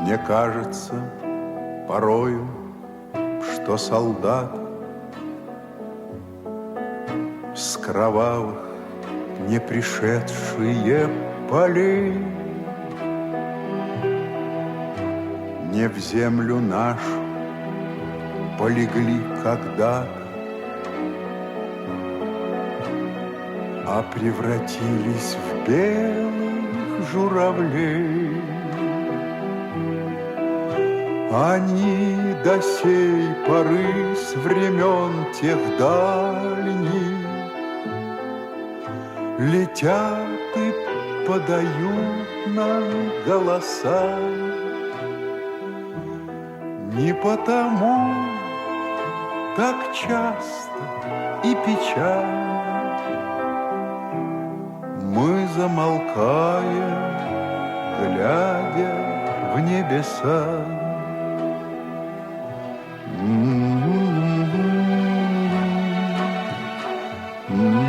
Мне кажется порою, что солдат с кровавых не пришедшие полей не в землю нашу полегли когда-то, а превратились в белых журавлей. Они до сей поры с времен тех дальних летят и подают нам голоса. Не потому так часто и печально мы замолкаем, глядя в небеса. Mm-hmm.